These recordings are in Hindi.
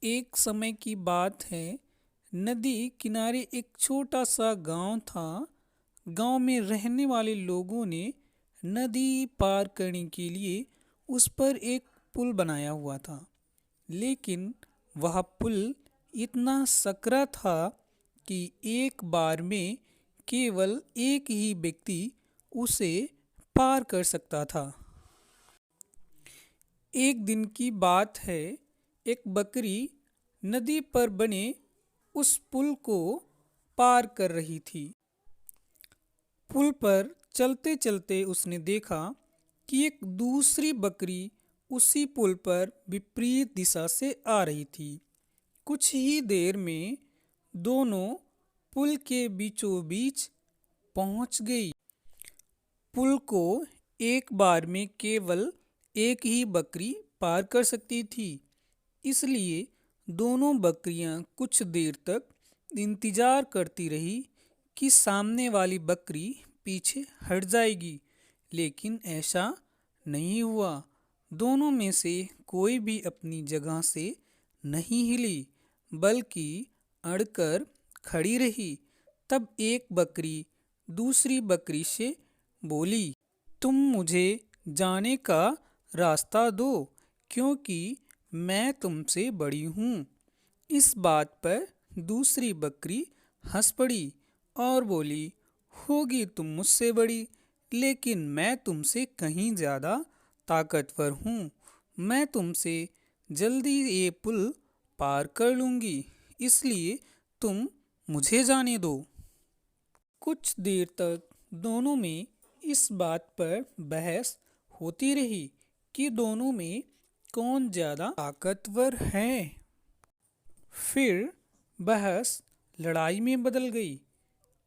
एक समय की बात है। नदी किनारे एक छोटा सा गांव था। गांव में रहने वाले लोगों ने नदी पार करने के लिए उस पर एक पुल बनाया हुआ था। लेकिन वह पुल इतना सकरा था कि एक बार में केवल एक ही व्यक्ति उसे पार कर सकता था। एक दिन की बात है। एक बकरी नदी पर बने उस पुल को पार कर रही थी। पुल पर चलते चलते उसने देखा कि एक दूसरी बकरी उसी पुल पर विपरीत दिशा से आ रही थी। कुछ ही देर में दोनों पुल के बीचों बीच पहुंच गई। पुल को एक बार में केवल एक ही बकरी पार कर सकती थी। इसलिए दोनों बकरियां कुछ देर तक इंतजार करती रही कि सामने वाली बकरी पीछे हट जाएगी, लेकिन ऐसा नहीं हुआ। दोनों में से कोई भी अपनी जगह से नहीं हिली, बल्कि अड़कर खड़ी रही। तब एक बकरी दूसरी बकरी से बोली, तुम मुझे जाने का रास्ता दो, क्योंकि मैं तुमसे बड़ी हूँ। इस बात पर दूसरी बकरी हंस पड़ी और बोली, होगी तुम मुझसे बड़ी, लेकिन मैं तुमसे कहीं ज़्यादा ताकतवर हूँ। मैं तुमसे जल्दी ये पुल पार कर लूँगी, इसलिए तुम मुझे जाने दो। कुछ देर तक दोनों में इस बात पर बहस होती रही कि दोनों में कौन ज़्यादा ताकतवर है। फिर बहस लड़ाई में बदल गई।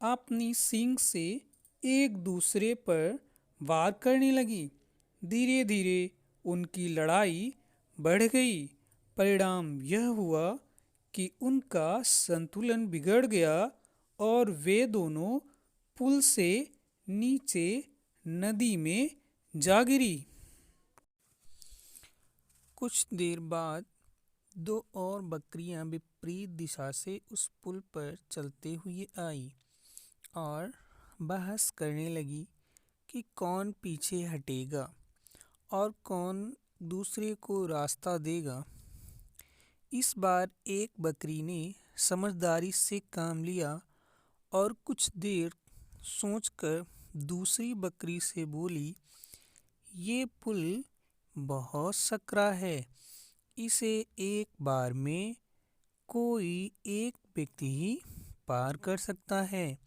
अपनी सींग से एक दूसरे पर वार करने लगी। धीरे धीरे उनकी लड़ाई बढ़ गई। परिणाम यह हुआ कि उनका संतुलन बिगड़ गया और वे दोनों पुल से नीचे नदी में जा गिरी। कुछ देर बाद दो और बकरियां विपरीत दिशा से उस पुल पर चलते हुए आई और बहस करने लगी कि कौन पीछे हटेगा और कौन दूसरे को रास्ता देगा। इस बार एक बकरी ने समझदारी से काम लिया और कुछ देर सोचकर दूसरी बकरी से बोली, ये पुल बहुत सकरा है, इसे एक बार में कोई एक व्यक्ति ही पार कर सकता है।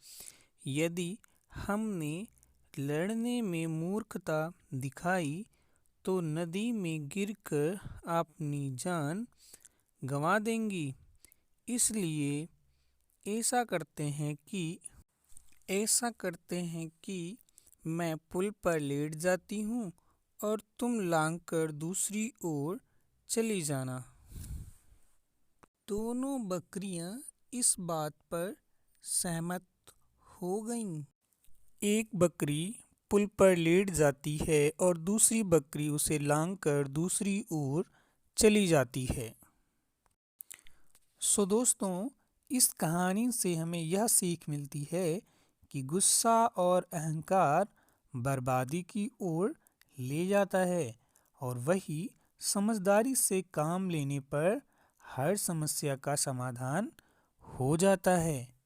यदि हमने लड़ने में मूर्खता दिखाई तो नदी में गिरकर अपनी जान गंवा देंगी। इसलिए ऐसा करते हैं कि मैं पुल पर लेट जाती हूँ और तुम लांग कर दूसरी ओर चली जाना। दोनों बकरियां इस बात पर सहमत हो गईं। एक बकरी पुल पर लेट जाती है और दूसरी बकरी उसे लांग कर दूसरी ओर चली जाती है। सो दोस्तों, इस कहानी से हमें यह सीख मिलती है कि गुस्सा और अहंकार बर्बादी की ओर ले जाता है और वही समझदारी से काम लेने पर हर समस्या का समाधान हो जाता है।